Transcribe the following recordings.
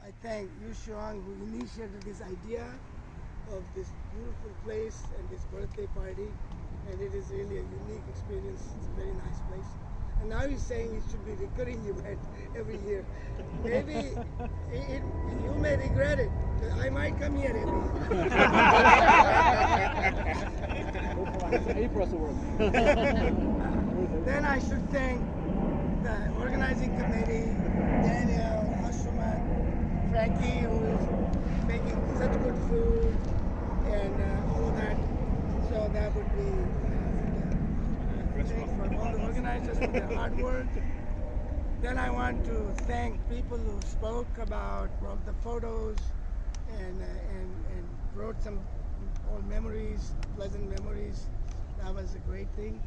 I thank Yu Shuang who initiated this idea of this beautiful place and this birthday party, and it is really a unique experience. It's a very nice place. And now he's saying it should be recurring event every year. Maybe you may regret it. I might come here every year. Then I should thank the organizing committee, Daniel, Ashman, Frankie, who is making such good food, and all of that. So that would be thanks for all the organizers for their hard work. Then I want to thank people who spoke about, brought the photos, and brought some old memories, pleasant memories. That was a great thing.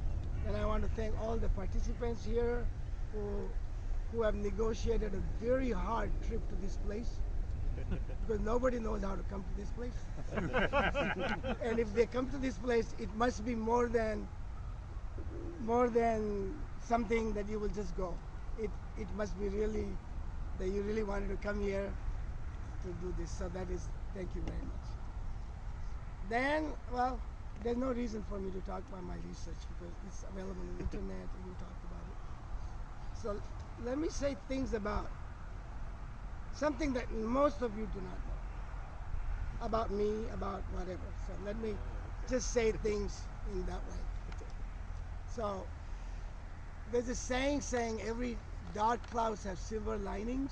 And I want to thank all the participants here who have negotiated a very hard trip to this place, because nobody knows how to come to this place. And if they come to this place, it must be more than something that you will just go. It must be really that you really wanted to come here to do this. So that is, thank you very much. Then, well, there's no reason for me to talk about my research because it's available on the internet and we talked about it. So let me say things about something that most of you do not know about me, about whatever. So let me just say things in that way. So there's a saying every dark clouds have silver linings.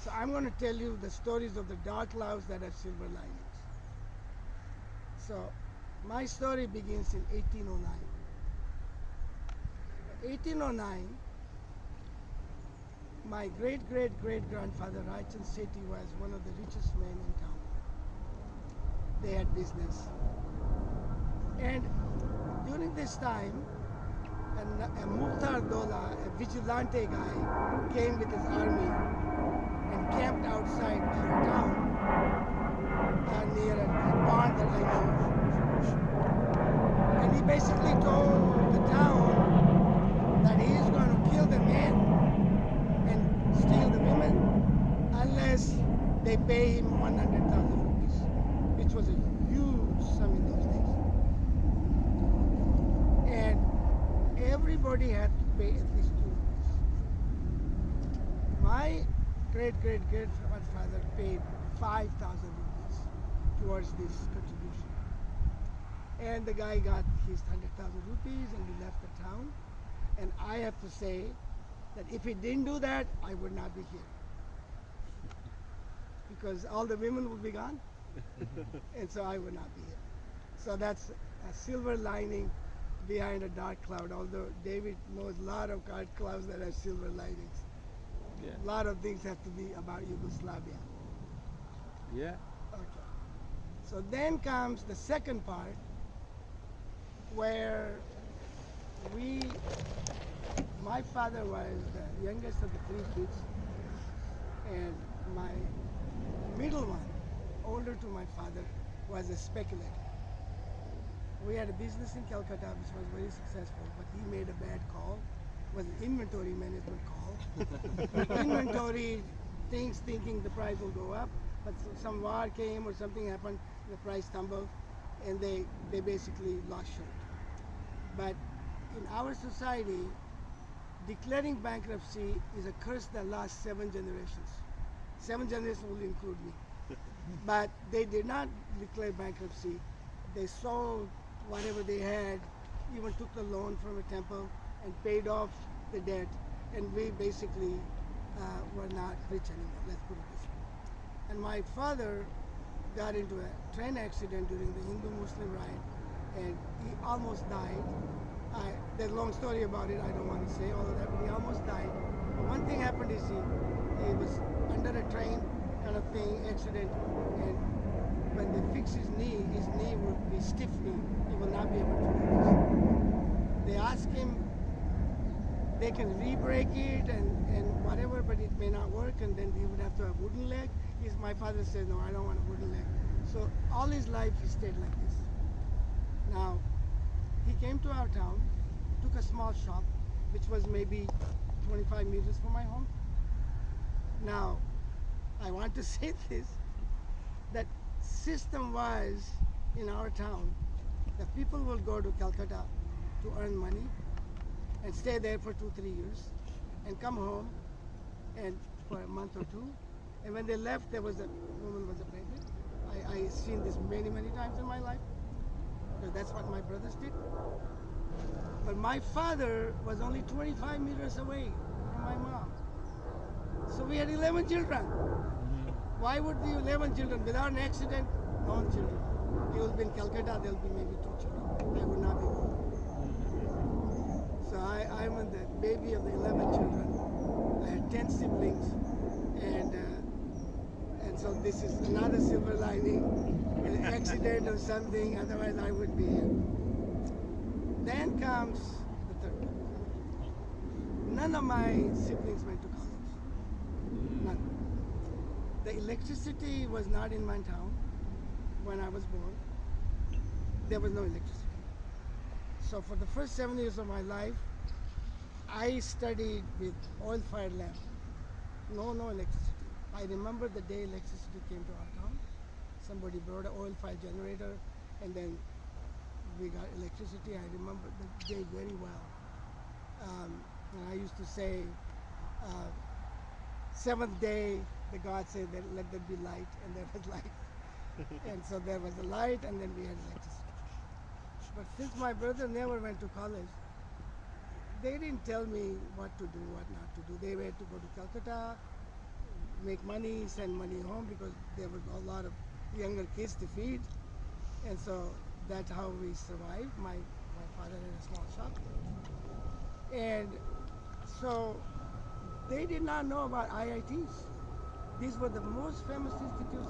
So I'm going to tell you the stories of the dark clouds that have silver linings. So my story begins in 1809. In 1809, my great-great-great-grandfather Richest Sethi was one of the richest men in town. They had business. And during this time, a Mukhtar Dola, a vigilante guy, came with his army and camped outside our town near a pond that I know. And he basically told the town that he is going to kill the men and steal the women unless they pay him 100,000 rupees, which was a huge sum in those days. And everybody had to pay at least 2 rupees. My great-great-grandfather paid 5,000 rupees towards this contribution. And the guy got his 100,000 rupees and we left the town. And I have to say that if he didn't do that, I would not be here. Because all the women would be gone, and so I would not be here. So that's a silver lining behind a dark cloud, although David knows a lot of dark clouds that have silver linings. Yeah. A lot of things have to be about Yugoslavia. Yeah. Okay. So then comes the second part, where my father was the youngest of the 3 kids, and my middle one, older to my father, was a speculator. We had a business in Calcutta which was very successful, but he made a bad call. It was an inventory management call. Inventory things thinking the price will go up, but some war came or something happened, the price tumbled, and they basically lost short. But in our society, declaring bankruptcy is a curse that lasts 7 generations. 7 generations will include me. But they did not declare bankruptcy. They sold whatever they had, even took the loan from a temple and paid off the debt. And we basically were not rich anymore, let's put it this way. And my father got into a train accident during the Hindu-Muslim riot, and he almost died. There's a long story about it, I don't want to say all of that, but he almost died. But one thing happened is he was under a train kind of thing, accident, and when they fix his knee would be stiff knee. He will not be able to do this. They asked him, they can re-break it and whatever, but it may not work, and then he would have to have a wooden leg. My father said, no, I don't want a wooden leg. So all his life he stayed like this. Now, he came to our town, took a small shop, which was maybe 25 meters from my home. Now, I want to say this, that system was in our town, the people will go to Calcutta to earn money and stay there for 2-3 years and come home and for a month or two. And when they left, there was a woman was pregnant. I seen this many times in my life, because that's what my brothers did. But my father was only 25 meters away from my mom. So we had 11 children. Why would the 11 children, without an accident, no children? He will be in Calcutta, there will be maybe 2 children. I would not be born. So I'm the baby of the 11 children. I had 10 siblings, and so this is another silver lining, an accident or something, otherwise I would be here. Then comes the third one. None of my siblings went to college. None. The electricity was not in my town when I was born. There was no electricity. So for the first 7 years of my life, I studied with oil-fired lamp. No electricity. I remember the day electricity came to our town. Somebody brought an oil-fired generator, and then we got electricity. I remember the day very well. And I used to say, seventh day, the God said that let there be light, and there was light. And so there was a light, and then we had electricity. But since my brother never went to college, they didn't tell me what to do, what not to do. They had to go to Calcutta, make money, send money home, because there were a lot of younger kids to feed. And so that's how we survived. My father had a small shop. And so they did not know about IITs. These were the most famous institutions